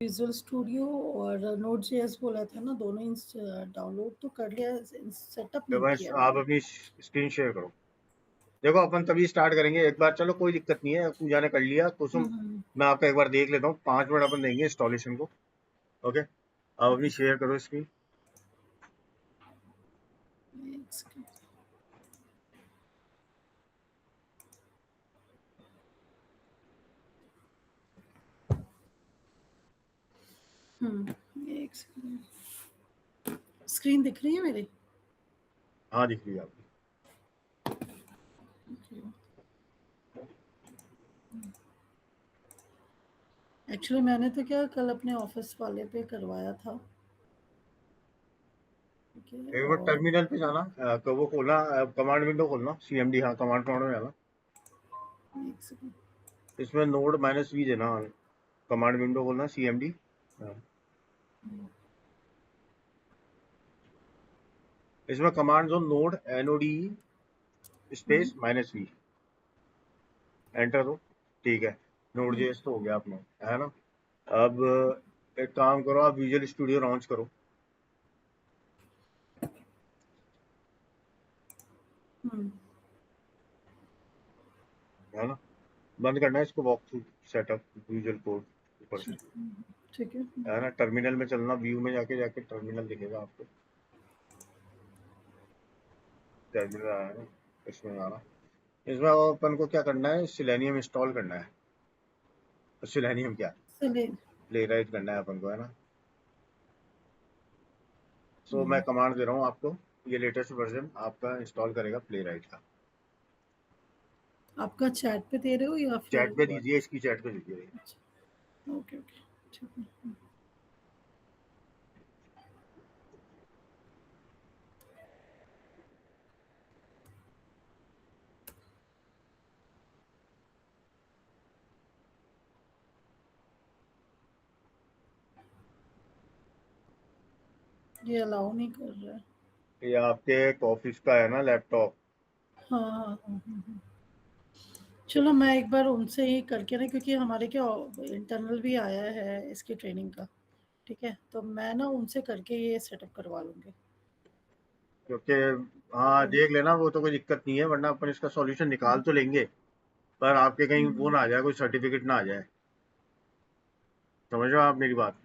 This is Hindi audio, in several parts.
विजुअल स्टूडियो और नोट जेएस बोला था ना, दोनों डाउनलोड तो कर लिया, सेटअप नहीं बस किया आप मैंने। अपनी स्क्रीन शेयर करो। देखो अपन तभी स्टार्ट करेंगे एक बार, चलो कोई दिक्कत नहीं है, पूजा ने कर लिया कुसुम। हम्म, मैं आपका एक बार देख लेता हूँ, 5 मिनट अपन देंगे इंस्टॉलेशन को। ओके, आप अपनी ओके, शेयर करो स्क्रीन। एक सेकंड। एक सेकंड। स्क्रीन दिख रही है मेरी? हाँ दिख रही है आपकी। एक्चुअली मैंने तो क्या कल अपने ऑफिस वाले पे करवाया था। ठीक है, एक बार और टर्मिनल पे जाना, तो वो खोलना, कमांड विंडो खोलना, सीएमडी, हाँ कमांड प्रॉम्प्ट में जाना। एक सेकंड। इसमें नोड -v देना, कमांड विंडो खोलना, सीएमडी। इसमें कमांड जो node NODE space -v enter दो। ठीक है, नोड जेएस तो हो गया अपना, है ना। अब एक काम करो, आप विजुअल स्टूडियो लॉन्च करो, है ना। बंद करना है इसको, walk through setup visual code ऊपर से, ठीक है। है ना। टर्मिनल में चलना, व्यू में जाके जाके टर्मिनल दिखेगा आपको, टर्मिनल आया ना, इसमें आना। इसमें अपन को क्या करना है, सिलेनियम इंस्टॉल करना है। सिलेनियम क्या, चलिए। प्ले राइट करना है अपन को, है ना। सो मैं कमांड दे रहा हूँ आपको, ये लेटेस्ट वर्जन आपका इंस्टॉल करेगा प्ले राइट का। आपका चैट पे दे रहे हो या फिर चैट पे what? दीजिए, इसकी चैट पे दीजिए। अच्छा, ओके ओके, ठीक है। ये अलाउ नहीं कर रहा है। ये आपके एक ऑफिस का है ना लैपटॉप। हाँ हाँ हाँ चलो मैं एक बार उनसे ही करके ना, क्योंकि हमारे क्या इंटरनल भी आया है इसकी ट्रेनिंग का। ठीक है, तो मैं ना उनसे करके ये सेटअप करवा लूंगी। क्योंकि ठीक हाँ है। देख लेना, वो तो कोई दिक्कत नहीं है, वरना अपन इसका सॉल्यूशन निकाल तो लेंगे, पर आपके कहीं वो हम्म, ना आ जाए, कोई सर्टिफिकेट ना आ जाए। समझ रहे हो आप मेरी बात।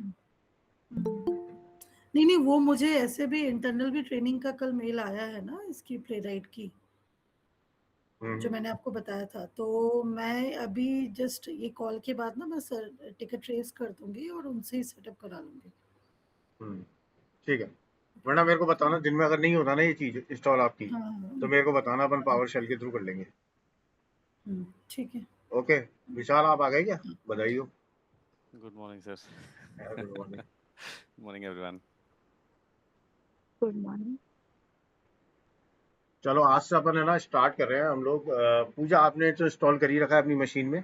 नहीं नहीं, वो मुझे ऐसे भी इंटरनल भी ट्रेनिंग का कल मेल आया है ना इसकी प्ले राइट की, जो हम्म मैंने आपको बताया था। तो मैं अभी जस्ट ये कॉल के बाद ना मैं सर टिकट रेस कर दूंगी और उनसे ही सेटअप करा लूंगी। हम्म, ठीक है। वरना मेरे को बताना, दिन में अगर नहीं होता ना ये चीज इंस्टॉल आपकी, हाँ तो हाँ मेरे को बताना, अपन हाँ, पावर शेल के थ्रू कर लेंगे। ठीक है। ओके, विशाल आप आ गए क्या, बधाई हो। Good morning, sir. Good morning. Morning, everyone. Good morning. चलो आज से अपन है ना स्टार्ट कर रहे हैं हम लोग। पूजा आपने तो इंस्टॉल कर ही रखा है अपनी मशीन में।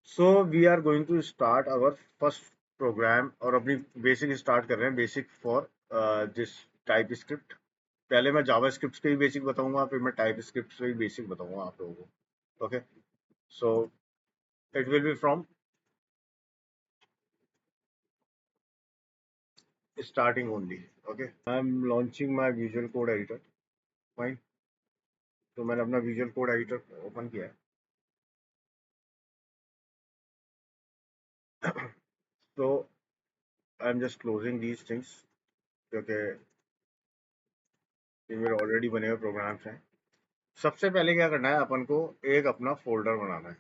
So we are going to start our first program, और अपनी बेसिक स्टार्ट कर रहे हैं, basic for this TypeScript. पहले मैं जावा स्क्रिप्ट के भी बेसिक बताऊंगा, फिर मैं टाइप स्क्रिप्ट के भी बेसिक बताऊंगा आप लोगों को। Okay, so it will be from starting only. Okay, I am launching my visual code editor. Fine, तो मैंने अपना विजुअल कोड एडिटर ओपन किया है। तो I am just closing these things, क्योंकि ये मेरे ऑलरेडी बने हुए प्रोग्राम्स हैं। सबसे पहले क्या करना है अपन को, एक अपना फोल्डर बनाना है।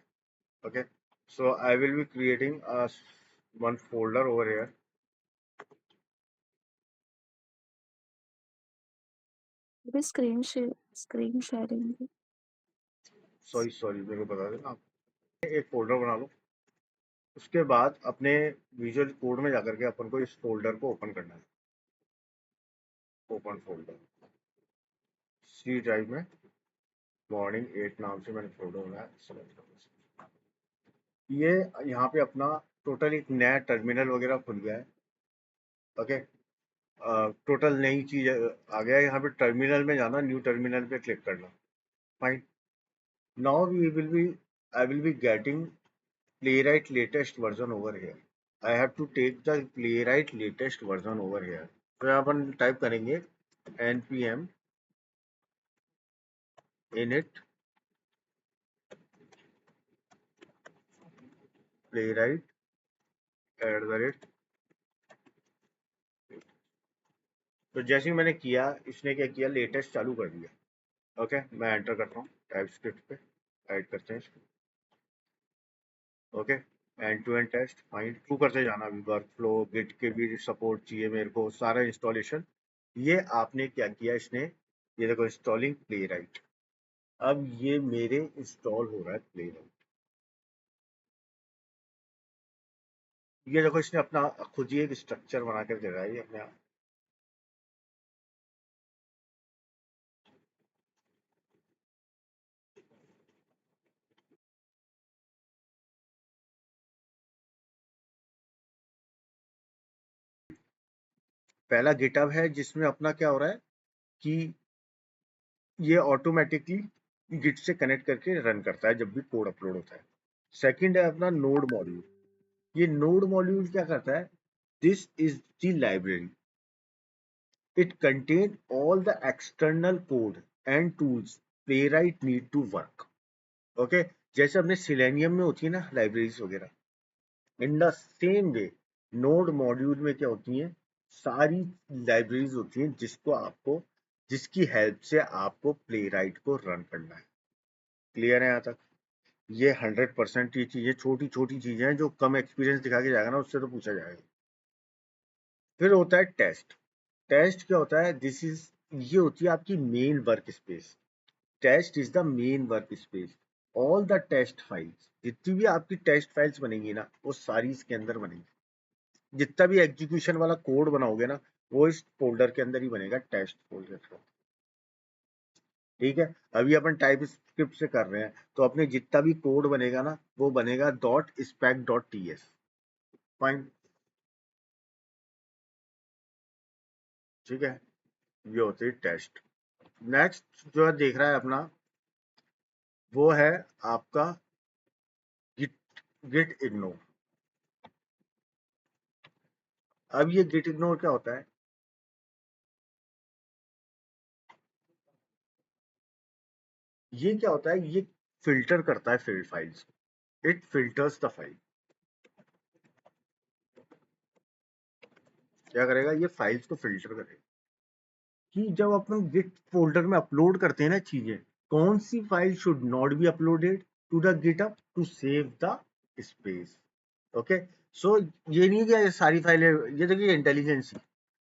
Okay, so I will be creating one folder over here. अभी स्क्रीन शेयरिंग। सॉरी सॉरी, मेरे को बता देना आप। एक फोल्डर बना लो, उसके बाद अपने विजुअल कोड में जाकर के अपन को इस फोल्डर को ओपन करना है। ओपन फोल्डर, सी ड्राइव में मॉर्निंग 8 नाम से मैंने फोल्डर बनाया, सेलेक्ट करो। ये यहाँ पे अपना टोटल एक नया टर्मिनल वगैरह खुल गया है। ओके, टोटल नई चीज आ गया है। यहाँ पे टर्मिनल में जाना, न्यू टर्मिनल पे क्लिक करना। Fine, now we will be, I will be getting Playwright latest version over here. I have to take the Playwright latest version over here. तो यहाँ अपन टाइप करेंगे npm init playwright @ तो जैसे ही मैंने किया, इसने क्या किया, लेटेस्ट चालू कर दिया। ओके, मैं एंटर करता हूँ टाइप स्क्रिप्ट पे, ऐड करते हैं इसको। Okay, end to end test find through करते जाना। अभी वर्क फ्लो गिट के भी सपोर्ट चाहिए मेरे को, सारा इंस्टॉलेशन। ये आपने क्या किया, इसने ये देखो इंस्टॉलिंग प्लेराइट। अब ये मेरे इंस्टॉल हो रहा है प्लेराइट। ये देखो इसने अपना खुद ही एक स्ट्रक्चर बना कर दे रहा है ये अपने आप। पहला गिटहब है जिसमें अपना क्या हो रहा है कि ये ऑटोमेटिकली गिट से कनेक्ट करके रन करता है जब भी कोड अपलोड होता है। सेकंड है अपना नोड मॉड्यूल। ये नोड मॉड्यूल क्या करता है, this is the library, it contain all the external code and tools Playwright need to work. Okay, जैसे अपने सिलेनियम में होती है ना लाइब्रेरीज वगैरह, in the same way node module में क्या होती है, सारी लाइब्रेरीज होती हैं जिसकी हेल्प से आपको प्लेराइट को रन करना है। क्लियर है यहाँ तक? ये 100% ये चीजें छोटी छोटी चीजें हैं जो कम एक्सपीरियंस दिखा के जाएगा ना, उससे तो पूछा जाएगा। फिर होता है टेस्ट। टेस्ट क्या होता है, दिस इज ये होती है आपकी main workspace. Test is the main workspace. All the test files, जितनी भी आपकी टेस्ट फाइल्स बनेंगी ना, वो सारी इसके अंदर बनेंगी। जितना भी एग्जीक्यूशन वाला कोड बनाओगे ना, वो इस फोल्डर के अंदर ही बनेगा, टेस्ट फोल्डर के। ठीक है, अभी अपन टाइप स्क्रिप्ट से कर रहे हैं, तो अपने जितना भी कोड बनेगा ना, वो बनेगा .spec.ts। फाइन, ठीक है, ये होती है टेस्ट। नेक्स्ट जो है देख रहा है अपना, वो है आपका गिट गिट इग्नोर। अब ये गिट इग्नोर क्या होता है, ये क्या होता है, ये फिल्टर करता है field files, it filters the file. क्या करेगा, ये फाइल्स को फिल्टर करेगा कि जब अपन गिट फोल्डर में अपलोड करते हैं ना चीजें, कौन सी file should not be uploaded to the GitHub to save the space. Okay, so ये नहीं कि ये सारी फाइलें, ये देखिए इंटेलिजेंस।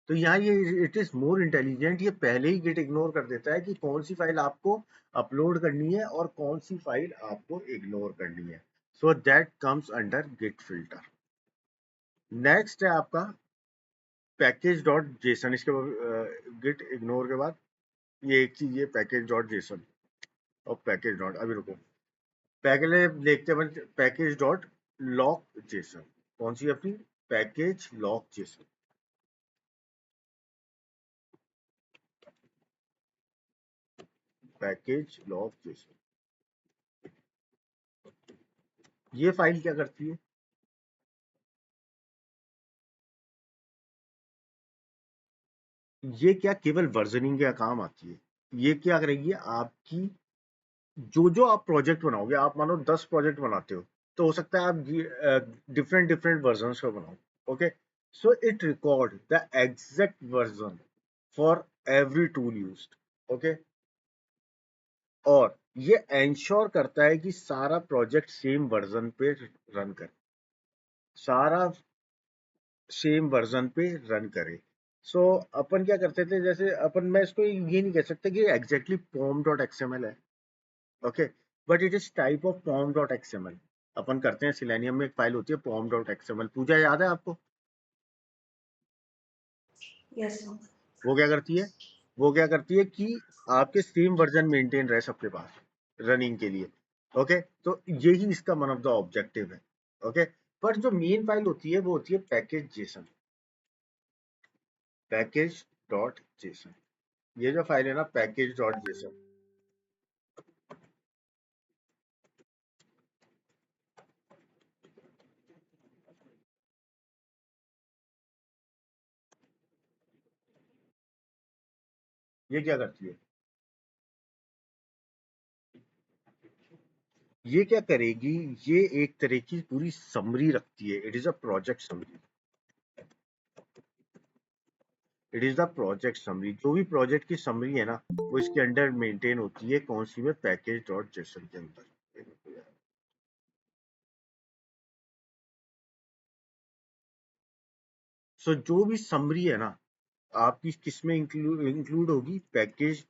तो यहाँ ये इट इज मोर इंटेलिजेंट, ये पहले ही गिट इग्नोर कर देता है कि कौन सी फाइल आपको अपलोड करनी है और कौन सी फाइल आपको इग्नोर करनी है। So that comes under git filter. Next है आपका पैकेज डॉट जेसन। इसके बाद गिट इग्नोर के बाद ये एक चीज, ये पैकेज डॉट जेसन और पैकेज डॉट, अभी रुको, पहले देखते हैं पैकेज डॉट लॉक जेसन। कौन सी अपनी package lock Jason, package lock Jason. ये फाइल क्या करती है, ये क्या केवल वर्जनिंग का काम आती है। ये क्या करेगी, आपकी जो आप प्रोजेक्ट बनाओगे, आप मानो 10 प्रोजेक्ट बनाते हो, तो हो सकता है आप डिफरेंट डिफरेंट वर्जन का बनाओ। Okay, so it record the exact version for every tool used. Okay, और ये एंश्योर करता है कि सारा प्रोजेक्ट सेम वर्जन पे रन करे, सारा सेम वर्जन पे रन करे। सो अपन क्या करते थे, जैसे अपन, मैं इसको ये नहीं कह सकता कि एग्जैक्टली pom.xml है, okay, but it is type of pom.xml। अपन करते हैं सिलेनियम में एक फाइल होती है pom.xml, पूजा याद है आपको? Yes sir. वो क्या करती है, वो क्या करती है कि आपके सेम वर्जन मेंटेन रहे सबके पास रनिंग के लिए। ओके, तो यही इसका वन ऑफ द ऑब्जेक्टिव है। ओके, पर जो मेन फाइल होती है वो होती है package Jason, package dot JSON. ये जो फाइल है ना पैकेज डॉट जेसन, ये क्या करती है, ये क्या करेगी, ये एक तरह की पूरी समरी रखती है। It is a project summary, it is the project summary. जो भी प्रोजेक्ट की समरी है ना, वो इसके अंडर मेंटेन होती है। कौन सी में, पैकेज डॉट जेसन के अंदर। सो जो भी समरी है ना, आपकी किस में इंक्लूड होगी, पैकेज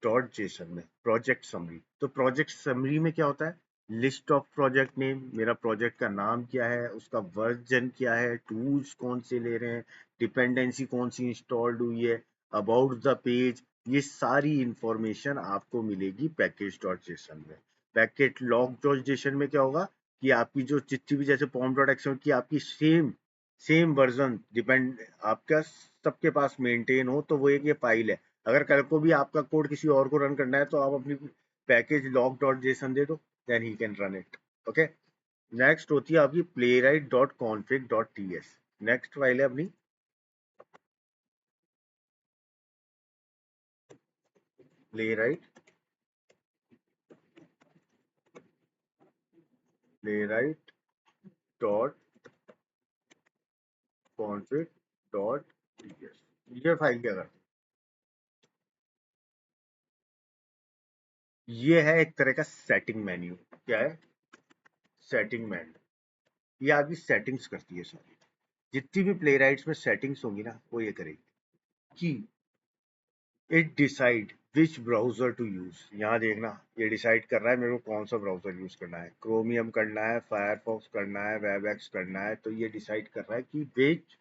डॉट जेसन में, प्रोजेक्ट समरी। तो प्रोजेक्ट समरी में क्या होता है, लिस्ट ऑफ प्रोजेक्ट नेम, मेरा प्रोजेक्ट का नाम क्या है, उसका वर्जन क्या है, टूल्स कौन से ले रहे हैं, डिपेंडेंसी कौन सी इंस्टॉल्ड हुई है, अबाउट द पेज, ये सारी इंफॉर्मेशन आपको मिलेगी पैकेज डॉट जेसन में। पैकेट लॉग डॉट जेसन में क्या होगा कि आपकी जो जितनी भी, जैसे पॉम डॉट एक्सएमएल की आपकी सेम वर्जन डिपेंड आपका सबके पास मेंटेन हो, तो वो एक ये फाइल है। अगर कल को भी आपका कोड किसी और को रन करना है, तो आप अपनी पैकेज लॉग डॉट जेसन दे दो, then he can run it. Okay, next होती है आपकी playwright dot config dot TS. Next file है अपनी playwright dot config dot TS. ये फाइल क्या करती है, ये है एक तरह का सेटिंग मेन्यू। क्या है, सेटिंग मेन्यू। ये आपकी सेटिंग्स करती है सारी। जितनी भी प्लेराइट्स में सेटिंग्स होंगी ना, वो ये करेगी कि it decide which browser to use. यहाँ देखना, ये डिसाइड कर रहा है मेरे को कौन सा ब्राउजर यूज करना है, क्रोमियम करना है, फायरफॉक्स करना है, वेबएक्स करना है। तो ये डिसाइड कर रहा है कि which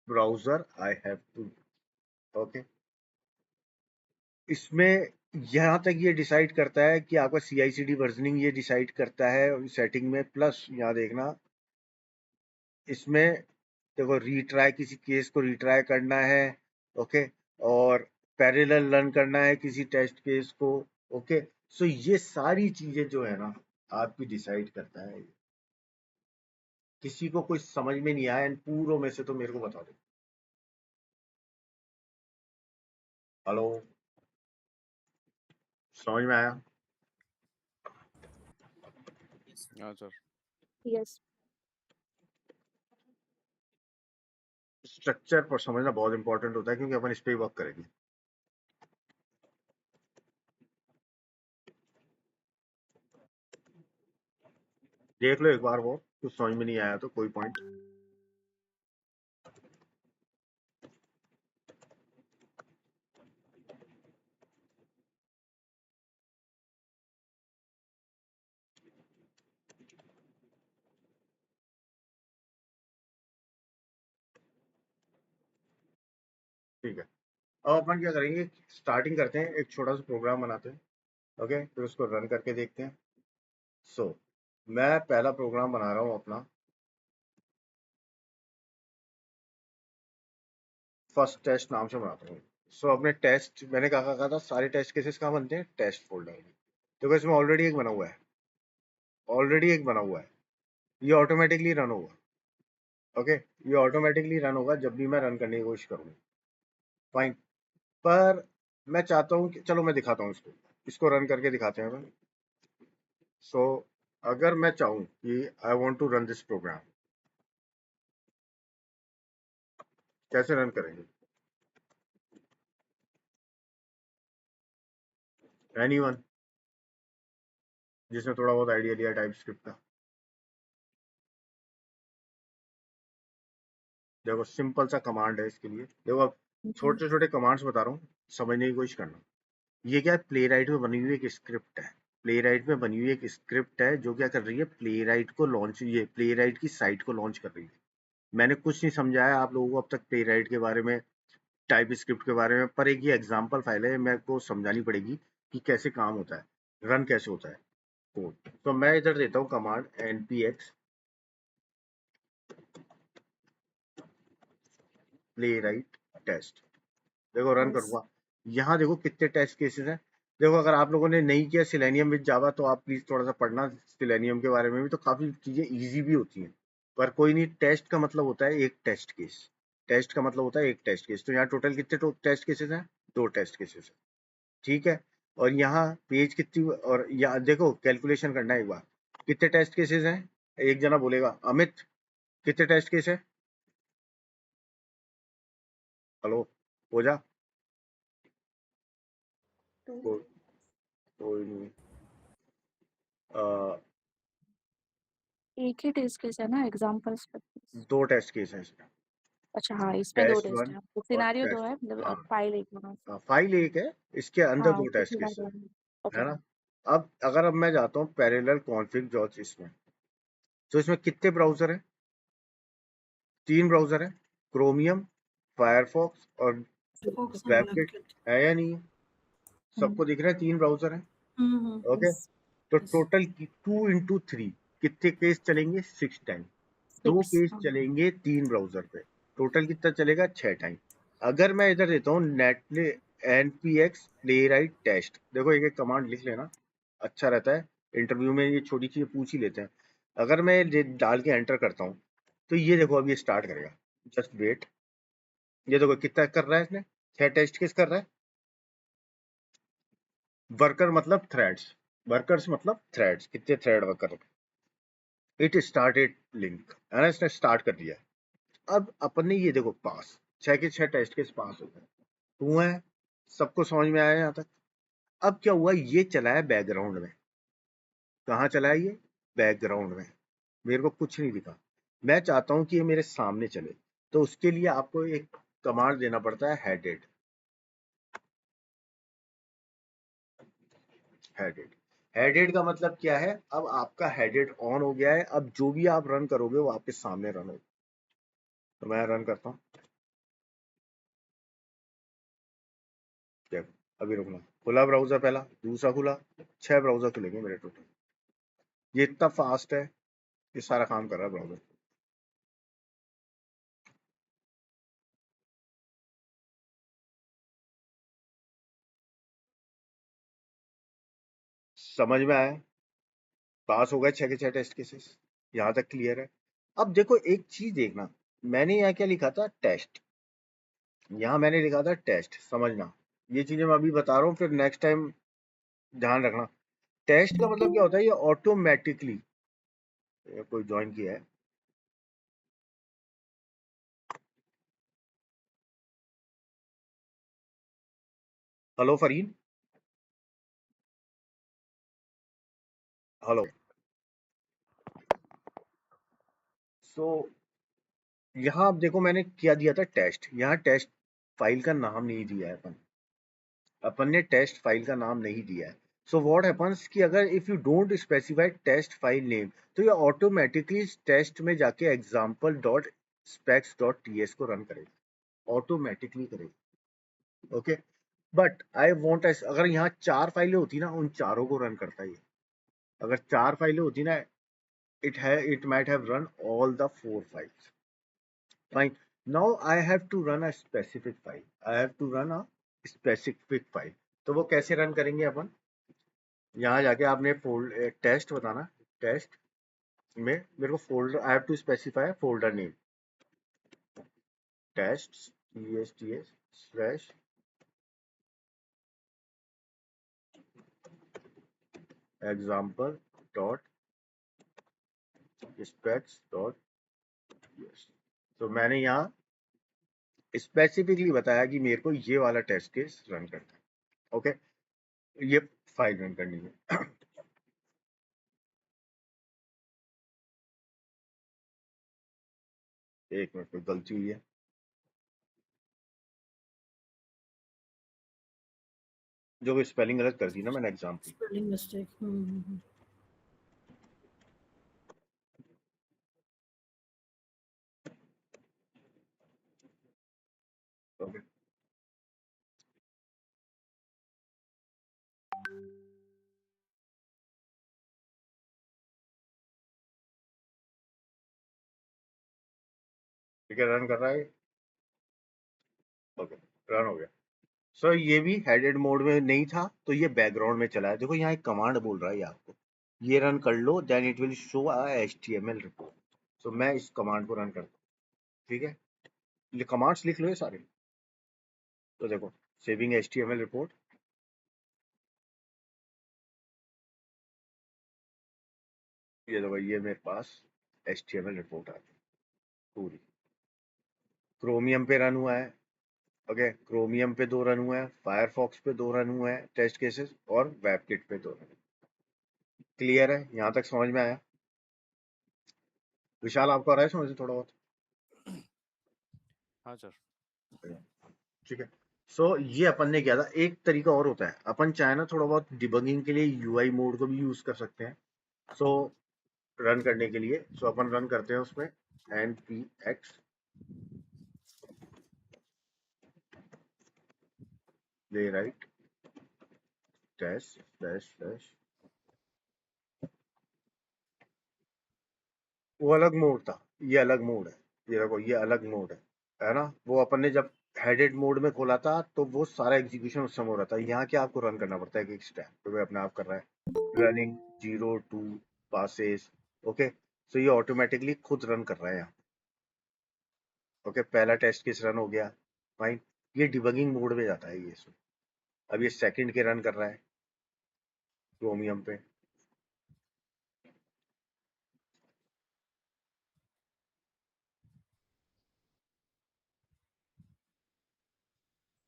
browser I have to. Okay, इसमें यहाँ तक ये डिसाइड करता है कि आपका CI/CD वर्जनिंग ये डिसाइड करता है सेटिंग में। प्लस यहाँ देखना, इसमें देखो रीट्राई, किसी केस को रीट्राई करना है, ओके, और पैरेलल रन करना है किसी टेस्ट केस को। ओके, सो ये सारी चीजें जो है ना, आपकी डिसाइड करता है। किसी को कुछ समझ में नहीं आया इन पूरों में से, तो मेरे को बता दो। हेलो, समझ में आया? हाँ सर। Yes. स्ट्रक्चर पर समझना बहुत इंपॉर्टेंट होता है, क्योंकि अपन इस पे वर्क करेंगे। देख लो एक बार, वो कुछ समझ में नहीं आया तो कोई पॉइंट। ठीक है, अब अपन क्या करेंगे, स्टार्टिंग करते हैं, एक छोटा सा प्रोग्राम बनाते हैं। ओके, फिर उसको रन करके देखते हैं। सो मैं पहला प्रोग्राम बना रहा हूँ अपना, फर्स्ट टेस्ट नाम से बनाता हूँ। सो अपने टेस्ट, मैंने कहा था सारे टेस्ट केसेस कहाँ बनते हैं, टेस्ट फोल्डर में। देखो इसमें ऑलरेडी एक बना हुआ है, ऑलरेडी एक बना हुआ है, ये ऑटोमेटिकली रन होगा। ओके, ये ऑटोमेटिकली रन होगा जब भी मैं रन करने की कोशिश करूँगा। फाइन, पर मैं चाहता हूँ कि, चलो मैं दिखाता हूँ इसको, इसको रन करके दिखाते हैं अपन। सो अगर मैं चाहूँ कि I want to run this program, कैसे रन करेंगे? एनीवन जिसने थोड़ा बहुत आइडिया लिया टाइप स्क्रिप्ट का? देखो सिंपल सा कमांड है इसके लिए। देखो अब छोटे छोटे कमांड्स बता रहा हूँ, समझने की कोशिश करना। ये क्या है, प्ले राइट में बनी हुई एक स्क्रिप्ट है। प्ले राइट में बनी हुई एक स्क्रिप्ट है जो क्या कर रही है, प्ले राइट को लॉन्च, ये प्ले राइट की साइट को लॉन्च कर रही है। मैंने कुछ नहीं समझाया आप लोगों को अब तक प्ले राइट के बारे में, टाइप स्क्रिप्ट के बारे में, पर एक ये एग्जाम्पल फाइल है, मेरे को समझानी पड़ेगी कि कैसे काम होता है, रन कैसे होता है कोड। तो मैं इधर देता हूँ command npx playwright test. देखो रन Yes. करूंगा, यहाँ देखो कितने टेस्ट केसेस हैं। देखो अगर आप लोगों ने नहीं किया सिलेनियम विद जावा, तो आप प्लीज थोड़ा सा पढ़ना सिलेनियम के बारे में भी, तो काफी चीजें इजी भी होती हैं। पर कोई नहीं, टेस्ट का मतलब होता है एक टेस्ट केस। टेस्ट का मतलब होता है एक टेस्ट केस। तो यहाँ टोटल कितने टेस्ट केसेस हैं? 2 टेस्ट केसेस है, ठीक है। और यहाँ पेज कितनी, और यहाँ देखो कैलकुलेशन करना है एक बार, कितने टेस्ट केसेस हैं? एक जना बोलेगा अमित कितने टेस्ट केस है? हेलो पूजा, कोई नहीं। एक ही टेस्ट केस है ना, एग्जाम्पल्स पर। 2 टेस्ट केस हैं इसमें, अच्छा हाँ, इसमें 2 टेस्ट टेस्ट 1 है, तो और सिनारियो 2 टेस्ट, है, मतलब हाँ फाइल एक बना। फाइल एक है, इसके अंदर हाँ 2 तो टेस्ट केस सिनारियो है। ओके। है ना। अब अगर मैं जाता हूँ पैरेलल कॉन्फ़िग जॉब्स इसमें, तो इसमें कितने ब्राउजर हैं? 3 ब्राउजर हैं, क्रोमियम, फायरफॉक्स और फोकस और वेबकिट, वेबकिट। है या नहीं है? सबको दिख रहा है 3 ब्राउजर हैं, ओके। यस। तो टोटल 2 into 3 कितने केस चलेंगे? 6 टाइम। 2 6। केस चलेंगे 3 ब्राउजर पे, टोटल कितना चलेगा? 6 टाइम। अगर मैं इधर देता हूँ नेटप्ले npx प्लेराइट टेस्ट, देखो एक एक कमांड लिख लेना, अच्छा रहता है, इंटरव्यू में ये छोटी चीजें पूछ ही लेते हैं। अगर मैं ये डाल के एंटर करता हूँ तो ये देखो अभी स्टार्ट करेगा, जस्ट वेट। ये देखो कितना कर रहा है इसने, 6 टेस्ट केस कर रहा है। वर्कर मतलब थ्रेड्स, वर्कर्स मतलब थ्रेड्स, कितने थ्रेड वर्कर है। इट स्टार्टेड लिंक, है ना, इसने स्टार्ट कर दिया। अब अपन ने ये देखो पास, 6 के 6 टेस्ट केस पास हो गए, हुआ है, सबको समझ में आया यहाँ तक। अब क्या हुआ, ये चला है बैकग्राउंड में। कहाँ चला है ये? बैकग्राउंड में, मेरे को कुछ नहीं दिखा। मैं चाहता हूँ कि ये मेरे सामने चले, तो उसके लिए आपको एक कमांड देना पड़ता है, हेडेड। हेडेड, हेडेड का मतलब क्या है? अब आपका हेडेड ऑन हो गया है, अब जो भी आप रन करोगे वो आपके सामने रन होगा। तो मैं रन करता हूँ, अभी रुकना, खुला ब्राउजर पहला, दूसरा खुला, 6 ब्राउजर खुलेंगे मेरे टोटल। ये इतना फास्ट है, ये सारा काम कर रहा है ब्राउजर। समझ में आया? पास हो गए 6 के 6 टेस्ट केसेस, यहाँ तक क्लियर है। अब देखो एक चीज देखना, मैंने यहाँ क्या लिखा था? टेस्ट। यहाँ मैंने लिखा था टेस्ट, समझना, ये चीजें मैं अभी बता रहा हूँ, फिर नेक्स्ट टाइम ध्यान रखना। टेस्ट का मतलब क्या होता है? ये ऑटोमेटिकली, कोई ज्वाइन किया है, हेलो फरीन, हेलो। सो यहाँ आप देखो मैंने क्या दिया था? टेस्ट। यहाँ टेस्ट फाइल का नाम नहीं दिया है अपन ने टेस्ट फाइल का नाम नहीं दिया है। सो व्हाट हैपेंस कि अगर if you don't specify test file name, तो ये ऑटोमेटिकली टेस्ट में जाके example dot specs dot TS को रन करेगा, ऑटोमेटिकली करेगा, ओके। बट आई वॉन्ट, अगर यहाँ 4 फाइलें होती ना, उन चारों को रन करता है ये। अगर 4 फाइलें होती ना, it might have run all the 4 files. Fine. Now I have to run a specific file. I have to run a specific file. तो वो कैसे रन करेंगे अपन? यहाँ जाके आपने टेस्ट बताना, टेस्ट में मेरे को folder, I have to specify folder name, test // example dot specs dot ts। तो मैंने यहाँ स्पेसिफिकली बताया कि मेरे को ये वाला टेस्ट केस रन करना है, ओके। ये फाइल रन करनी है। एक मिनट, कोई गलती हुई है, जो स्पेलिंग गलत कर दी ना मैंने एग्जाम की। Spelling mistake. ओके, ठीक है, रन कर रहा है, ओके, रन हो गया। सो ये भी हेडेड मोड में नहीं था, तो ये बैकग्राउंड में चला है। देखो यहाँ एक कमांड बोल रहा है ये आपको, ये रन कर लो, then it will show a HTML report. So मैं इस कमांड को रन करता हूँ, ठीक है। ये कमांड्स लिख लो ये सारे। तो देखो सेविंग HTML रिपोर्ट, ये देखो ये मेरे पास HTML रिपोर्ट आ गई पूरी, क्रोमियम पे रन हुआ है। ओके, क्रोमियम पे 2 रन हुआ है, फायरफॉक्स पे 2 रन हुआ है टेस्ट केसेस, और वेबकिट पे 2 रन। क्लियर है? यहाँ तक समझ में आया? विशाल आपको आ रहा है समझ में थोड़ा बहुत? हाँ सर। ठीक है। सो ये अपन ने किया था। एक तरीका और होता है, अपन चाहे ना थोड़ा बहुत डिबगिंग के लिए UI मोड को भी यूज कर सकते हैं। सो रन करने के लिए अपन रन करते हैं उसमें npx playwright dash dash dash, वो अलग मोड था, ये अलग मोड है। ये देखो ये अलग मोड है ना? वो अपन ने जब हेडेड मोड में खोला था तो वो सारा एग्जीक्यूशन उस समय हो रहा था। यहाँ क्या आपको रन करना पड़ता है एक स्टेप, तो वो अपने आप कर रहा है रनिंग 0 2 पासेस। ओके, सो ये ऑटोमेटिकली खुद रन कर रहा है यहाँ। ओके, पहला टेस्ट केस रन हो गया, फाइन। ये डिबगिंग मोड में जाता है ये इसमें। अब ये सेकंड के रन कर रहा है क्रोमियम पे।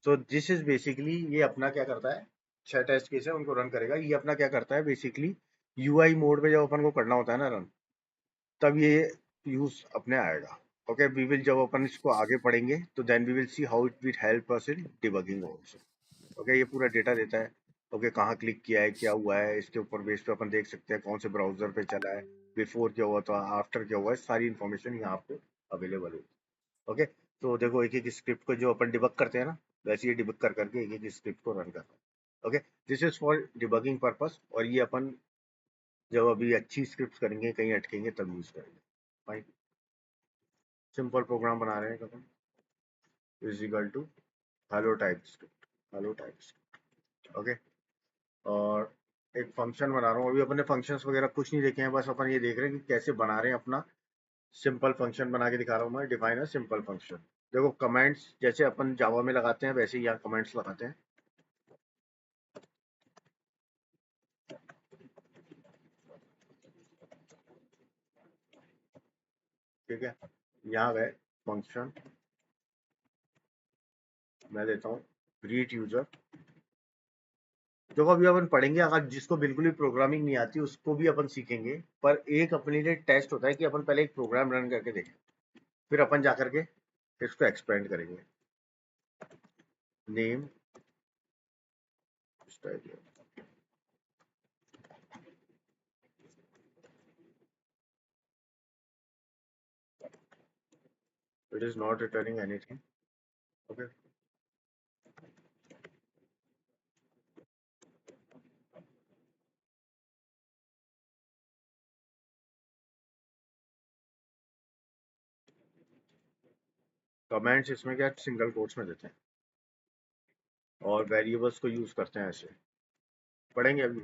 तो दिस इज बेसिकली, ये अपना क्या करता है, 6 टेस्ट केस है उनको रन करेगा। ये अपना क्या करता है बेसिकली, UI मोड में जब अपन को करना होता है ना रन, तब ये यूज अपने आएगा। ओके, वी विल जब अपन इसको आगे पढ़ेंगे तो then we will see how it will help us in debugging also. Okay, ये पूरा डेटा देता है। ओके, कहाँ क्लिक किया है, क्या हुआ है, इसके ऊपर बेस पे अपन देख सकते हैं कौन से ब्राउजर पे चला है, बिफोर क्या हुआ था, आफ्टर क्या हुआ है, सारी इन्फॉर्मेशन यहाँ आपको अवेलेबल है। ओके, तो देखो एक एक स्क्रिप्ट को जो अपन डिबग करते हैं ना, वैसे ये डिबग कर करके एक एक स्क्रिप्ट को रन करता है। Okay, this is for debugging purpose, और ये अपन जब अभी अच्छी स्क्रिप्ट करेंगे, कहीं अटकेंगे तब यूज करेंगे। फाइन, सिंपल प्रोग्राम बना रहे हैं अपन, is equal to hello TypeScript, hello TypeScript. Okay, और एक फंक्शन बना रहा हूँ। अभी अपने फंक्शंस वगैरह कुछ नहीं देखे हैं, बस अपन ये देख रहे हैं कि कैसे बना रहे हैं अपना सिंपल फंक्शन बना के दिखा रहा हूँ मैं। डिफाइन है सिंपल फंक्शन। देखो कमेंट्स जैसे अपन जावा में लगाते हैं वैसे ही यहाँ कमेंट्स लगाते हैं। ठीक है, यहाँ गए फंक्शन, मैं देता हूँ ग्रीट यूजर। देखो अभी अपन पढ़ेंगे, अगर जिसको बिल्कुल भी प्रोग्रामिंग नहीं आती उसको भी अपन सीखेंगे, पर एक अपने लिए टेस्ट होता है कि अपन पहले एक प्रोग्राम रन करके देखें, फिर अपन जा करके इसको एक्सपेंड करेंगे। Name it is not returning anything. Okay, comments इसमें क्या सिंगल कोट्स में देते हैं, और वेरिएबल्स को यूज करते हैं ऐसे, पढ़ेंगे अभी।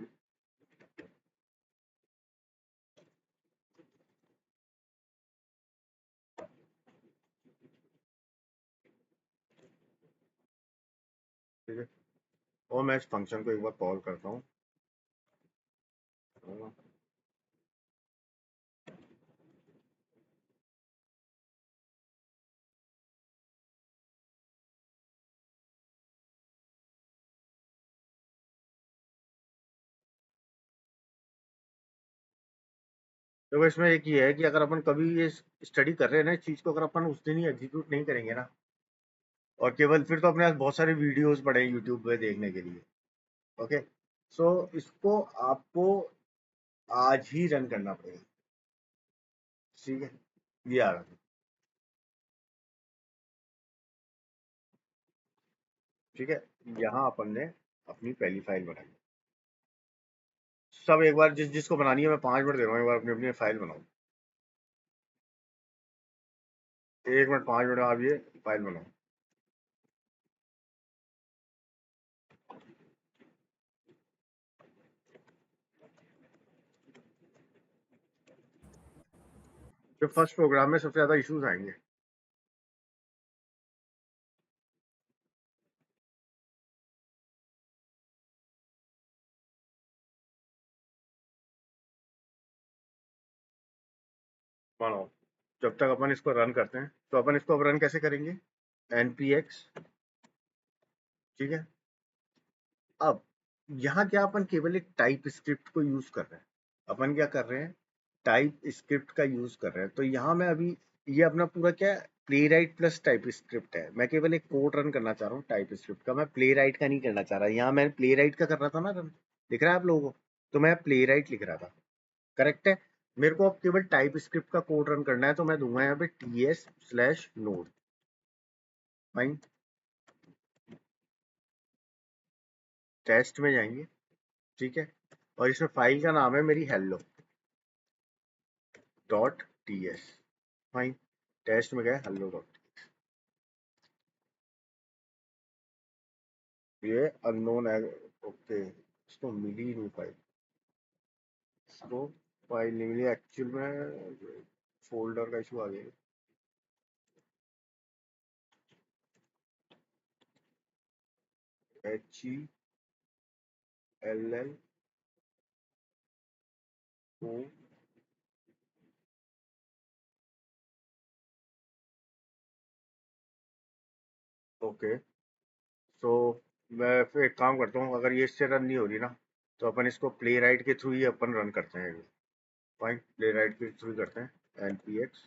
ठीक है, और मैं इस फंक्शन को एक बार कॉल करता हूँ। देखो इसमें एक ये है कि अगर अपन कभी ये स्टडी कर रहे हैं ना इस चीज को, अगर अपन उस दिन ही एग्जीक्यूट नहीं करेंगे ना, और केवल फिर तो अपने पास बहुत सारे वीडियोस पड़े हैं यूट्यूब पे देखने के लिए। ओके, सो इसको आपको आज ही रन करना पड़ेगा। ठीक है, ये आ रहा है। ठीक है, यहाँ अपन ने अपनी पहली फाइल बनाई। सब एक बार जिस जिसको बनानी है, मैं 5 मिनट दे रहा हूँ, एक बार अपनी अपनी फाइल बनाओ। 1 मिनट 5 मिनट आप ये फाइल बनाओ। फिर फर्स्ट प्रोग्राम में सबसे ज्यादा इश्यूज आएंगे। मानो जब तक अपन इसको रन करते हैं, तो अपन इसको अब रन कैसे करेंगे, npx, ठीक है। अब यहाँ क्या अपन केवल एक टाइप स्क्रिप्ट को यूज कर रहे हैं, अपन क्या कर रहे हैं, टाइप स्क्रिप्ट का यूज कर रहे हैं। तो यहाँ मैं अभी ये अपना पूरा क्या play right plus type script है, मैं केवल एक कोड रन करना चाह रहा हूँ टाइप स्क्रिप्ट का, मैं प्ले राइट का नहीं करना चाह रहा। यहाँ मैं प्ले राइट का कर रहा था ना रन, दिख रहा है आप लोगों को, तो मैं प्ले राइट लिख रहा था, करेक्ट है। मेरे को अब केवल टाइप स्क्रिप्ट का कोड रन करना है, तो मैं दूंगा यहाँ पे ts/node, फाइन, टेस्ट में जाएंगे, ठीक है। और इसमें फाइल का नाम है मेरी hello.ts, फाइन, टेस्ट में गए hello. ये अननोन है, ओके, इसको मिली ही नहीं फाइल, इसको फाइल नहीं मिली, एक्चुअल में फोल्डर का इशू आ गया। HELLO, okay. सो मैं फिर एक काम करता हूँ, अगर ये इससे रन नहीं हो रही ना, तो अपन इसको प्ले राइट के थ्रू ही अपन रन करते हैं, फाइन, प्ले राइट के थ्रू करते हैं, npx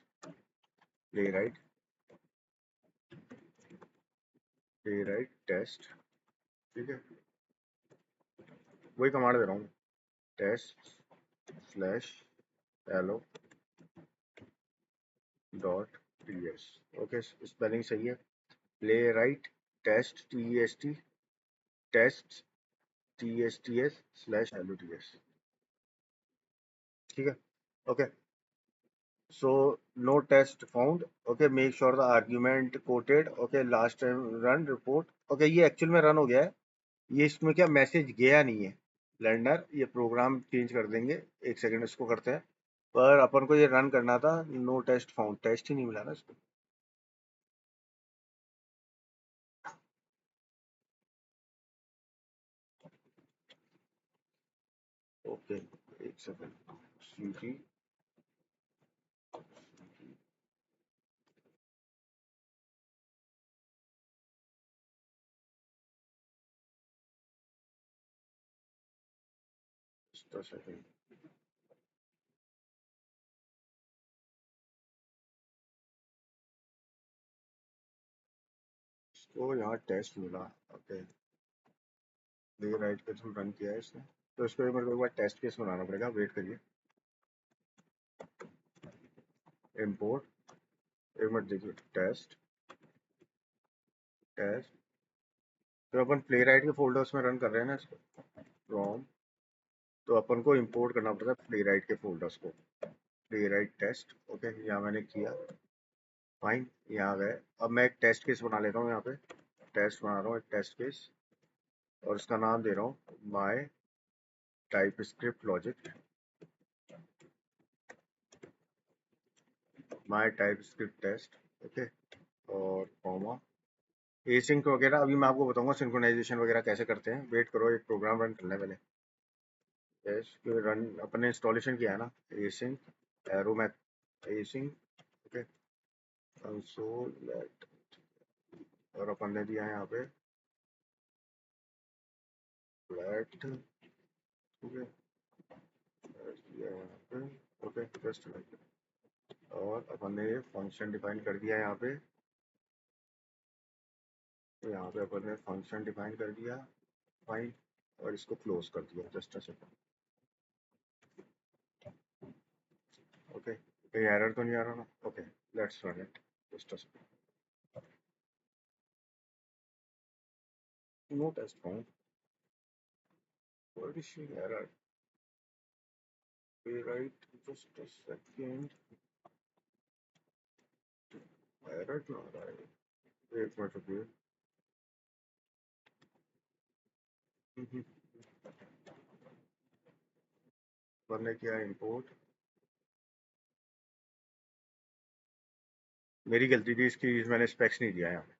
प्ले राइट टेस्ट, ठीक है, वही कमांड दे रहा हूँ, test/hello.ts, ओके, स्पेलिंग सही है, play right test test tsts/hello.ts, ठीक है, okay. So no test found. Okay, make sure the argument quoted. Okay, last time run report. Okay, ये एक्चुअल में रन हो गया है, ये इसमें क्या मैसेज गया नहीं है लर्नर, ये प्रोग्राम चेंज कर देंगे, एक सेकंड इसको करते हैं। पर अपन को ये रन करना था, नो टेस्ट फाउंड, टेस्ट ही नहीं मिला ना इसको। ओके, एक second, cd just a second. इसको यहाँ टेस्ट मिला, ओके, प्ले राइट के थ्रू रन किया है इसने, तो इसको मेरे को एक बार टेस्ट केस बनाना पड़ेगा, वेट करिए, इम्पोर्ट, एक मिनट देखिए, टेस्ट, तो अपन प्ले राइट के फोल्डर्स में रन कर रहे हैं ना इसको, फ्रॉम, तो अपन को इंपोर्ट करना पड़ता है प्ले राइट के फोल्डर्स को, प्ले राइट टेस्ट, ओके, यहाँ मैंने किया, फाइन, यहाँ गए। अब मैं एक टेस्ट केस बना लेता हूँ, यहाँ पे टेस्ट बना रहा हूँ, एक टेस्ट केस, और इसका नाम दे रहा हूँ my TypeScript logic, my TypeScript test, okay, और कॉमा, एसिंक वगैरह अभी मैं आपको बताऊंगा सिंक्रोनाइजेशन वगैरह कैसे करते हैं, वेट करो, एक प्रोग्राम रन करना है पहले, रन अपन ने इंस्टॉलेशन किया है ना, async arrow math, async, okay, console let, और अपन ने दिया है यहाँ पे फ्लैट, ठीक है, दिया है यहाँ पे, ओके, जस्ट लाइक, और अपन ने ये फंक्शन डिफाइन कर दिया है यहाँ पे, तो यहाँ पे अपन ने फंक्शन डिफाइन कर दिया, फाइन, और इसको क्लोज कर दिया, जस्ट अ सेकंड, ओके, कोई एरर तो नहीं आ रहा ना, okay, let's run it, just a second, no test found, what is she error, right, just a second, error क्यों आ रहा है, एक मिनट रुकिए, अपन ने किया इंपोर्ट, मेरी गलती थी इसकी, मैंने स्पेक्स नहीं दिया यहाँ पे,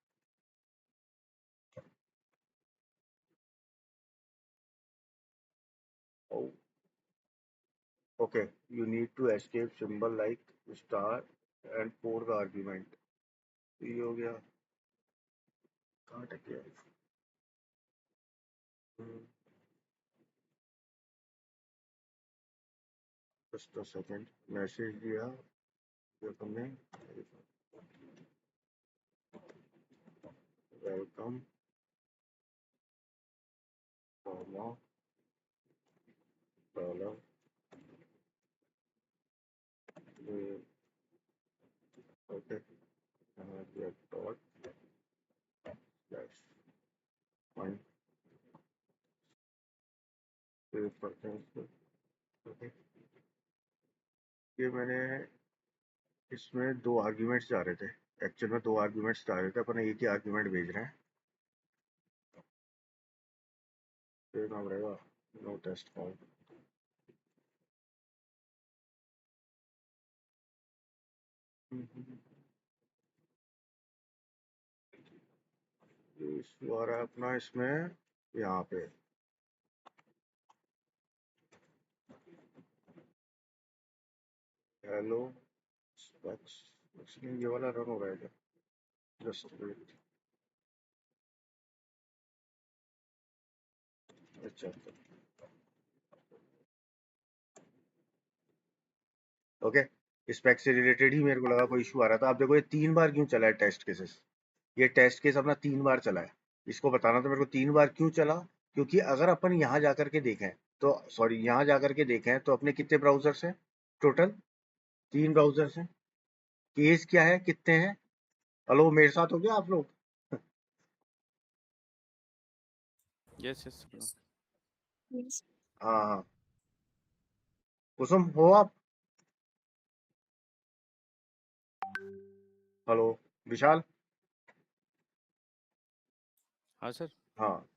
Okay, you need to escape symbol like star and for the argument. ये हो गया, कहाँ तक गया? Just a second, मैसेज दिया जो तुमने, welcome comma dollar okay dot slash one save करते हैं इसको। ओके, ये मैंने इसमें 2 आर्ग्यूमेंट्स जा रहे थे, एक्चुअल में 2 आर्ग्यूमेंट्स जा रहे थे, अपन एक ही आर्ग्यूमेंट भेज रहे हैं। फिर नाम रहेगा नो टेस्ट फाउंड। इशू आ रहा है अपना इसमें, यहाँ पे हेलो स्पेक्स, ये वाला रन हो रहा है क्या? जस्ट वेट, अच्छा ओके, स्पेक से रिलेटेड ही मेरे को लगा कोई इशू आ रहा था। आप देखो ये 3 बार क्यों चला है टेस्ट केसेस, ये टेस्ट केस अपना 3 बार चला है। इसको बताना तो मेरे को 3 बार क्यों चला, क्योंकि अगर अपन यहाँ जाकर के देखें तो, सॉरी यहाँ जाकर के देखें तो अपने कितने ब्राउजर्स हैं टोटल? 3 ब्राउजर्स हैं। केस क्या है, कितने हैं? हेलो, मेरे साथ हो गया आप लोग? Yes yes bro. Yes. हाँ हाँ, कुसुम हो आप? हेलो विशाल? हाँ सर। हाँ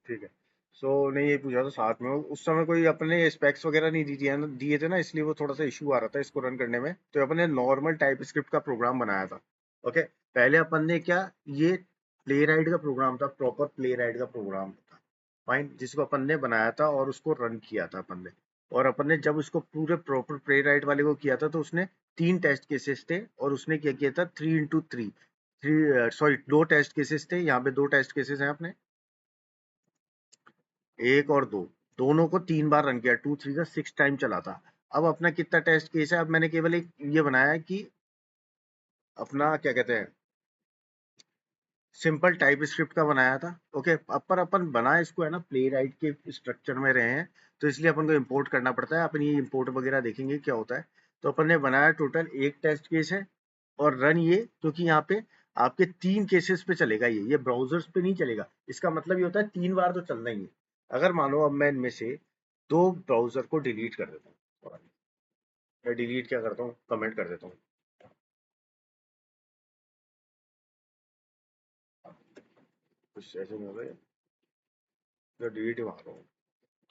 ठीक है। सो नहीं, ये पूछा था साथ में उस समय कोई अपने स्पेक्स वगैरह नहीं दी थी ना, दिए थे ना, इसलिए वो थोड़ा सा इशू आ रहा था इसको रन करने में। तो अपन ने नॉर्मल टाइप स्क्रिप्ट का प्रोग्राम बनाया था। ओके, पहले अपन ने क्या, ये प्ले राइट का प्रोग्राम था, प्रॉपर प्ले राइट का प्रोग्राम था, फाइन, जिसको अपन ने बनाया था और उसको रन किया था अपन ने। और अपन ने जब उसको पूरे प्रॉपर प्ले राइट वाले को किया था तो उसने 3 टेस्ट केसेस थे, और उसने क्या किया था 3x3, 3 सॉरी 2 टेस्ट केसेस थे, यहाँ पे 2 टेस्ट केसेस हैं अपने, 1 और 2, दोनों को 3 बार रन किया, 2 3 का 6 टाइम चला था। अब अपना कितना टेस्ट केस है? अब मैंने केवल एक ये बनाया है कि अपना क्या कहते हैं, सिंपल टाइप स्क्रिप्ट का बनाया था। ओके, अब पर अपन बनाए इसको है ना प्ले राइट के स्ट्रक्चर में रहे हैं, तो इसलिए अपन को इंपोर्ट करना पड़ता है। अपन ये इंपोर्ट वगैरह देखेंगे क्या होता है। तो अपन ने बनाया टोटल 1 टेस्ट केस है, और रन ये, क्योंकि यहाँ पे आपके 3 केसेस पे चलेगा, ये ब्राउजर्स पे नहीं चलेगा। इसका मतलब ये होता है 3 बार तो चलना ही है। अगर मानो अब मैं इनमें से 2 ब्राउजर को डिलीट कर देता हूँ, मैं डिलीट क्या करता हूँ, कमेंट कर देता हूँ, कुछ ऐसे नहीं होगा, तो डिलीट ही मार रहा हूँ।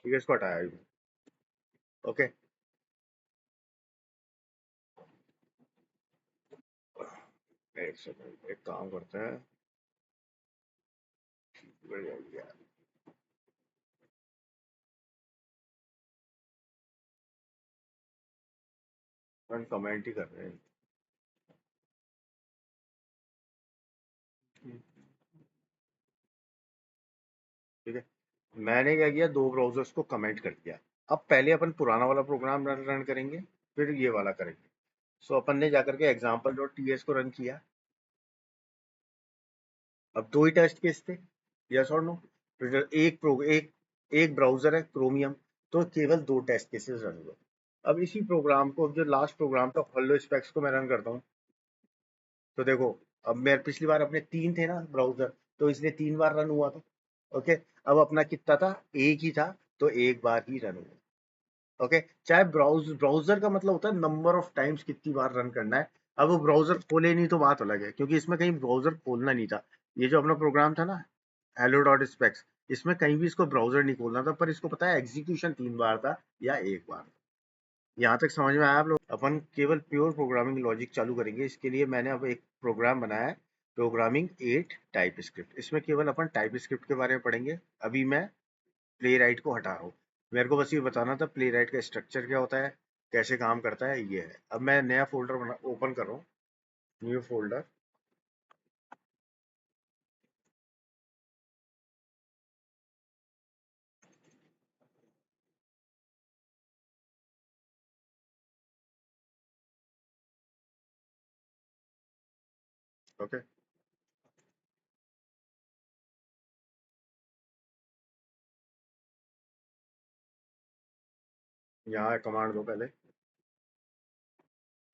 ठीक है, इसको हटाया ही। ओके, एक सेकंड, एक काम करते हैं, बढ़िया, अपन कमेंट ही कर रहे हैं। ठीक है, मैंने क्या किया, 2 ब्राउजर्स को कमेंट कर दिया। अब पहले अपन पुराना वाला प्रोग्राम रन करेंगे, फिर ये वाला करेंगे। सो अपन ने जाकर के example.ts को रन किया। अब 2 ही टेस्ट केस थे, यस और नो? फिर एक ब्राउजर है क्रोमियम, तो केवल 2 टेस्ट केसेस रन हुए। अब इसी प्रोग्राम को, जो लास्ट प्रोग्राम था हेलो स्पेक्स को, मैं रन करता हूँ। तो देखो, अब मेरे पिछली बार अपने 3 थे ना ब्राउजर, तो इसलिए 3 बार रन हुआ था। ओके, अब अपना कितना था, 1 ही था, तो 1 बार ही रन हुआ। ओके, चाहे ब्राउजर का मतलब होता है नंबर ऑफ टाइम्स कितनी बार रन करना है। अब वो ब्राउजर खोले नहीं तो बात अलग है, क्योंकि इसमें कहीं ब्राउजर खोलना नहीं था। ये जो अपना प्रोग्राम था ना hello.specs, इसमें कहीं भी इसको ब्राउजर नहीं खोलना था, पर इसको पता है एग्जीक्यूशन 3 बार था या 1 बार। यहाँ तक समझ में आया आप लोग? अपन केवल प्योर प्रोग्रामिंग लॉजिक चालू करेंगे। इसके लिए मैंने अब एक प्रोग्राम बनाया है, प्रोग्रामिंग 8 टाइप स्क्रिप्ट। इसमें केवल अपन टाइप स्क्रिप्ट के बारे में पढ़ेंगे। अभी मैं प्ले राइट को हटा रहा हूँ, मेरे को बस ये बताना था प्ले राइट का स्ट्रक्चर क्या होता है, कैसे काम करता है ये है। अब मैं नया फोल्डर ओपन कर रहा हूँ, न्यू फोल्डर। ओके, यहाँ कमांड दो पहले,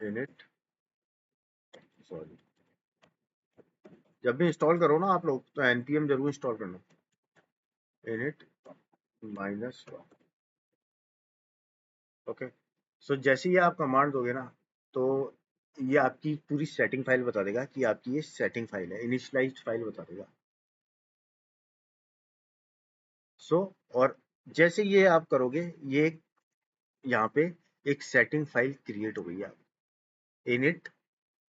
इनिट, सॉरी, जब भी इंस्टॉल करो ना आप लोग तो npm जरूर इंस्टॉल करना, इनिट -1। ओके, सो जैसे ही आप कमांड दोगे ना तो ये आपकी पूरी सेटिंग फाइल बता देगा कि आपकी ये सेटिंग फाइल है, इनिशियलाइज्ड फाइल बता देगा। और जैसे ये आप करोगे, ये यहाँ पे एक सेटिंग फाइल क्रिएट हो गई है, इनिट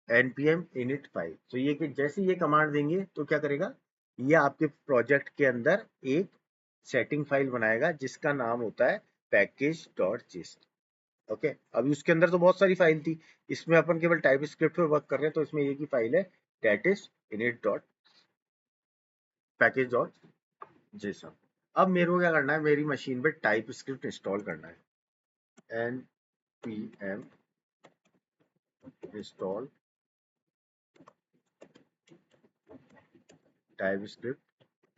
npm init फाइल। तो ये कि जैसे ये कमांड देंगे तो क्या करेगा, ये आपके प्रोजेक्ट के अंदर एक सेटिंग फाइल बनाएगा जिसका नाम होता है package.json। ओके, अभी उसके अंदर तो बहुत सारी फाइल थी, इसमें अपन केवल टाइप स्क्रिप्ट पे वर्क कर रहे हैं, तो इसमें एक ही फाइल है, दैट इज init.package.json। अब मेरे को क्या करना है, मेरी मशीन पे टाइप स्क्रिप्ट इंस्टॉल करना है, npm install TypeScript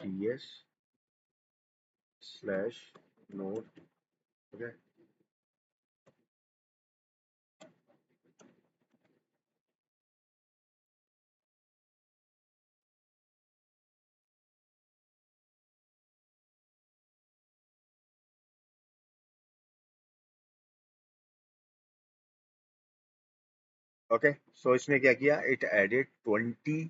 ts/node। Okay, okay, so इसने क्या किया, इट एडेड 20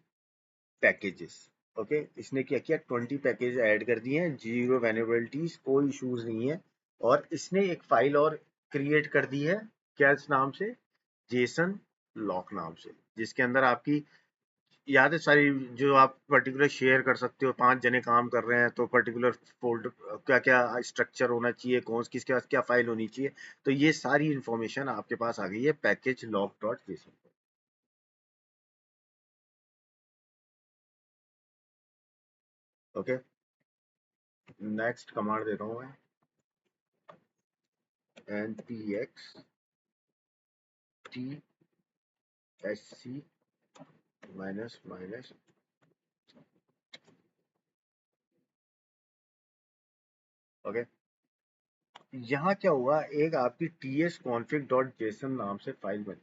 पैकेजेस। ओके, इसने क्या किया, 20 पैकेज ऐड कर दिए हैं, 0 वेनेबिलिटीज, कोई इश्यूज नहीं है। और इसने एक फाइल और क्रिएट कर दी है, क्या इस नाम से, जेसन लॉक नाम से, जिसके अंदर आपकी याद है सारी, जो आप पर्टिकुलर शेयर कर सकते हो, 5 जने काम कर रहे हैं तो पर्टिकुलर फोल्डर क्या क्या स्ट्रक्चर होना चाहिए, कौन किसके पास क्या फाइल होनी चाहिए, तो ये सारी इंफॉर्मेशन आपके पास आ गई है package lock dot JSON. Okay, next command देता हूँ मैं, npx tsc -। ओके, यहाँ क्या हुआ, एक आपकी tsconfig.json नाम से फाइल बनी।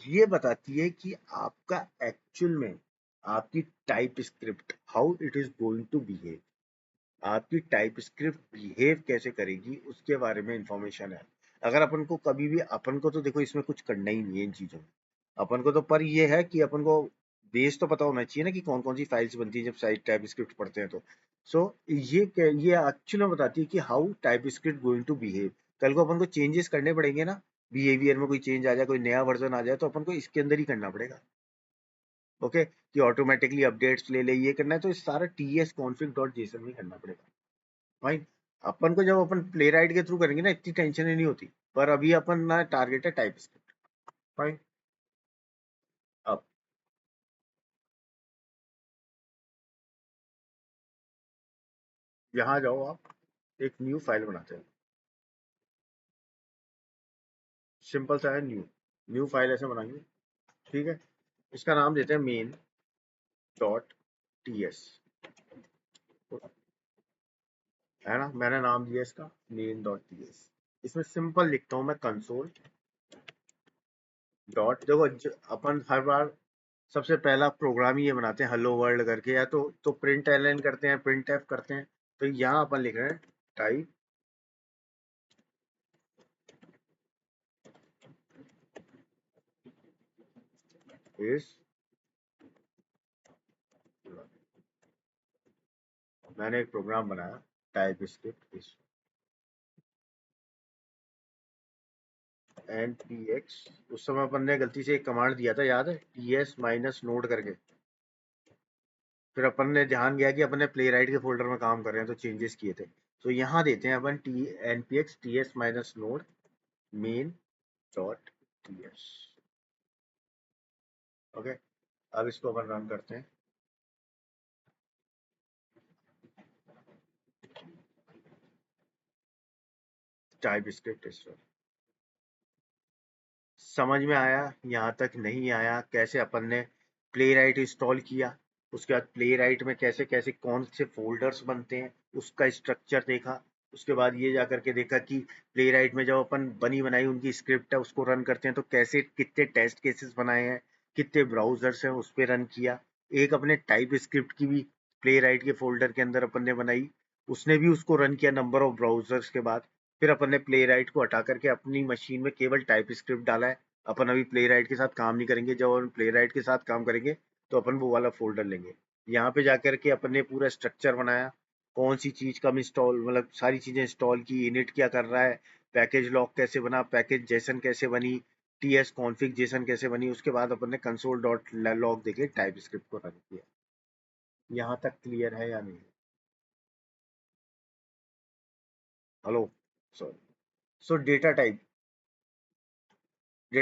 ये बताती है कि आपका एक्चुअल में आपकी TypeScript how it is going to behave, आपकी टाइप स्क्रिप्ट बिहेव कैसे करेगी उसके बारे में इंफॉर्मेशन है। अगर अपन को कभी भी, अपन को तो देखो इसमें कुछ करना ही नहीं है इन चीजों में, अपन को तो पर ये है कि अपन को बेस तो पता होना चाहिए ना कि कौन कौन सी फाइल्स बनती है जब साइट टाइप स्क्रिप्ट पढ़ते हैं तो। ये एक्चुअली में बताती है कि how TypeScript going to behave. कल को अपन को चेंजेस करने पड़ेंगे ना, बिहेवियर में कोई चेंज आ जाए, कोई नया वर्जन आ जाए, तो अपन को इसके अंदर ही करना पड़ेगा। ओके, कि ऑटोमेटिकली अपडेट्स ले ले, ये करना है तो इस सारा tsconfig.json में करना पड़ेगा। फाइन, अपन को जब अपन प्ले राइट के थ्रू करेंगे ना इतनी टेंशन ही नहीं होती, पर अभी अपन ना टारगेट है टाइप स्क्रिप्ट। फाइन, अब यहाँ जाओ, आप एक न्यू फाइल बनाते हैं, सिंपल सा है, न्यू फाइल ऐसे बनाएंगे। ठीक है, इसका नाम देते हैं main.ts, है ना, मैंने नाम दिया इसका main.ts। इसमें सिंपल लिखता हूं मैं कंसोल डॉट, देखो अपन हर बार सबसे पहला प्रोग्राम ही ये बनाते हैं हेलो वर्ल्ड करके, या तो प्रिंट एलएन करते हैं, प्रिंट एफ करते हैं, तो यहाँ अपन लिख रहे हैं टाइप इज, मैंने एक प्रोग्राम बनाया टाइप स्क्रिप्ट इज npx, उस समय अपन ने गलती से एक कमांड दिया था, याद है, ts-node करके, फिर अपन ने ध्यान गया कि अपन ने प्ले राइट के फोल्डर में काम कर रहे हैं तो चेंजेस किए थे, तो यहाँ देते हैं अपन npx ts minus node main dot ts। Okay, अब इसको अपन रन करते हैं। टाइप स्क्रिप्ट इंस्टॉल समझ में आया? यहाँ तक नहीं आया? कैसे अपन ने प्ले राइट इंस्टॉल किया, उसके बाद प्ले राइट में कैसे कैसे कौन से फोल्डर्स बनते हैं उसका स्ट्रक्चर देखा, उसके बाद ये जा करके देखा कि प्ले राइट में जब अपन बनी बनाई उनकी स्क्रिप्ट है उसको रन करते हैं तो कैसे कितने टेस्ट केसेस बनाए हैं, कितने ब्राउजर्स हैं उस पर रन किया। एक अपने टाइप स्क्रिप्ट की भी प्ले राइट के फोल्डर के अंदर अपन ने बनाई, उसने भी उसको रन किया नंबर ऑफ ब्राउजर्स के बाद। फिर अपन ने प्ले राइट को हटा करके अपनी मशीन में केवल टाइप स्क्रिप्ट डाला है। अपन अभी प्ले राइट के साथ काम नहीं करेंगे, जब अपन प्ले राइट के साथ काम करेंगे तो अपन वो वाला फोल्डर लेंगे। यहाँ पे जाकर के अपन ने पूरा स्ट्रक्चर बनाया, कौन सी चीज कब इंस्टॉल, मतलब सारी चीजें इंस्टॉल की, इनिट क्या कर रहा है, पैकेज लॉक कैसे बना, पैकेज जेसन कैसे बनी, टीएस कॉन्फ़िग जेसन कैसे बनी। उसके बाद अपन ने कंसोल डॉट लॉग देके टाइप स्क्रिप्ट को रन किया। यहाँ तक क्लियर है या नहीं? Hello, sorry. सो डेटा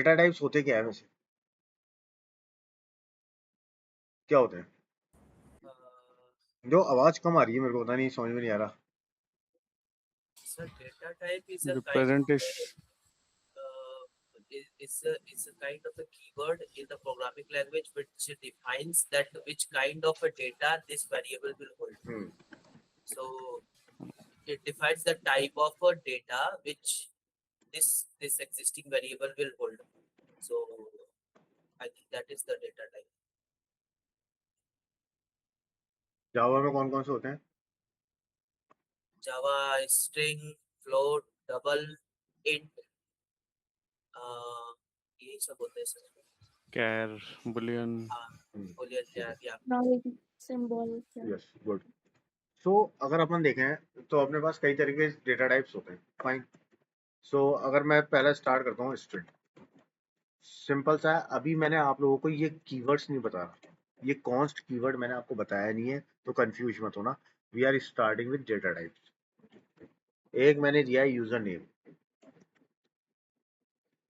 टाइप्स होते क्या है वैसे, क्या होते हैं? जो आवाज कम आ रही है मेरे को पता नहीं, समझ में नहीं आ रहा। So data type is a kind of Representation. is a kind of a keyword in the programming language which defines that which kind of a data this variable will hold. So it defines the type of a data which this existing variable will hold. So I think that is the data type. जावा में कौन कौन से होते हैं? Java, string, float, double, int, यही सब होते हैं sir. Char, boolean. Boolean, char, yeah. Null, symbol, yeah. Yes, good. So अगर अपन देखें तो अपने पास कई तरीके के डेटा टाइप्स होते हैं, फाइन। सो अगर मैं पहले स्टार्ट करता हूँ स्ट्रिंग, सिंपल सा है। अभी मैंने आप लोगों को ये कीवर्ड्स नहीं बता रहा, ये कॉन्स्ट कीवर्ड मैंने आपको बताया नहीं है, तो कंफ्यूज मत होना। We are starting with data types. एक मैंने दिया है यूजर नेम।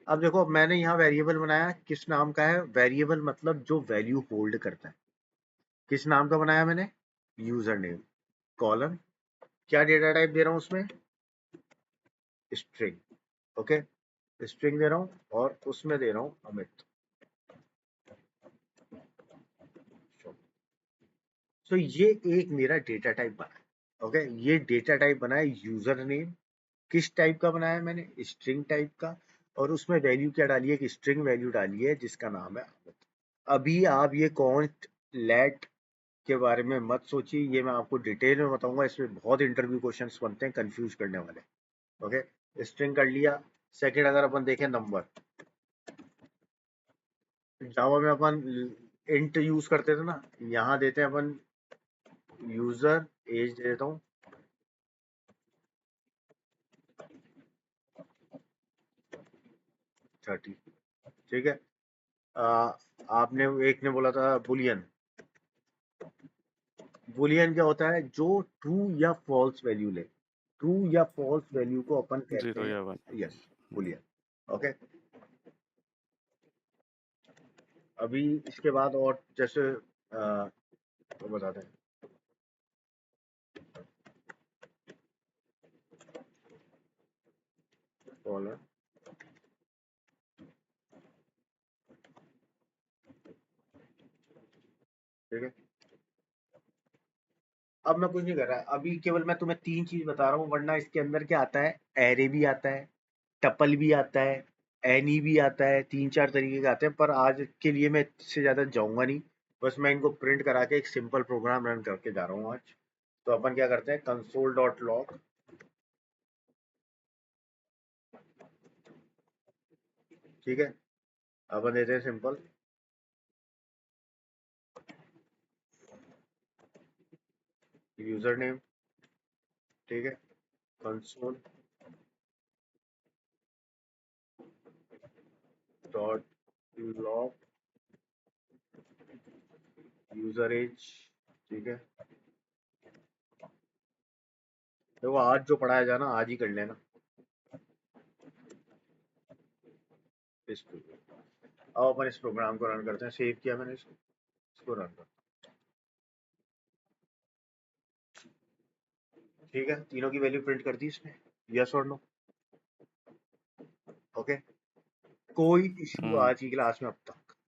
अब देखो मैंने यहाँ वेरिएबल बनाया, किस नाम का है? वेरिएबल मतलब जो वैल्यू होल्ड करता है। किस नाम का बनाया मैंने? User name. कॉलम, क्या डेटा टाइप दे रहा हूँ उसमें? स्ट्रिंग। ओके, स्ट्रिंग दे रहा हूँ और उसमें दे रहा हूँ अमित। तो ये एक मेरा डेटा टाइप बना है। ओके, ये डेटा टाइप बना है यूजर नेम। किस टाइप का बनाया है मैंने? स्ट्रिंग टाइप का। और उसमें वैल्यू क्या डाली है? कि स्ट्रिंग वैल्यू डाली है जिसका नाम है अमित। अभी आप ये कॉन्स्ट लेट के बारे में मत सोचिए, ये मैं आपको डिटेल में बताऊंगा, इसमें बहुत इंटरव्यू क्वेश्चंस बनते हैं कंफ्यूज करने वाले। ओके, स्ट्रिंग कर लिया। सेकंड अगर अपन देखें नंबर, जावा में अपन इंट यूज करते थे ना, यहाँ देते हैं अपन यूजर एज दे देता हूँ 30। ठीक है, आपने एक ने बोला था बुलियन। बुलियन क्या होता है? जो ट्रू या फॉल्स वैल्यू ले। ट्रू या फॉल्स वैल्यू को अपन कहते 0 या 1. हैं यस बुलियन। ओके, अभी इसके बाद और जैसे तो बताते हैं कॉलर, ठीक है। अब मैं कुछ नहीं कर रहा, अभी केवल मैं तुम्हें तीन चीज बता रहा हूँ, वरना इसके अंदर क्या आता है? एरे भी आता है, टपल भी आता है, एनी भी आता है, तीन चार तरीके के आते हैं। पर आज के लिए मैं इससे ज्यादा जाऊंगा नहीं, बस मैं इनको प्रिंट करा के एक सिंपल प्रोग्राम रन करके जा रहा हूँ आज। तो अपन क्या करते हैं, कंसोल डॉट लॉग, ठीक है। अपन देते हैं सिंपल यूजर नेम, ठीक है, console dot log user age, ठीक है, देखो आज जो पढ़ाया जाए ना आज ही कर लेना इसको। अब अपन इस प्रोग्राम को रन करते हैं। सेव किया मैंने इसको रन कर। ठीक है, तीनों की वैल्यू प्रिंट कर दी इसने, यस और नो। ओके, कोई इशू आज की क्लास में अब तक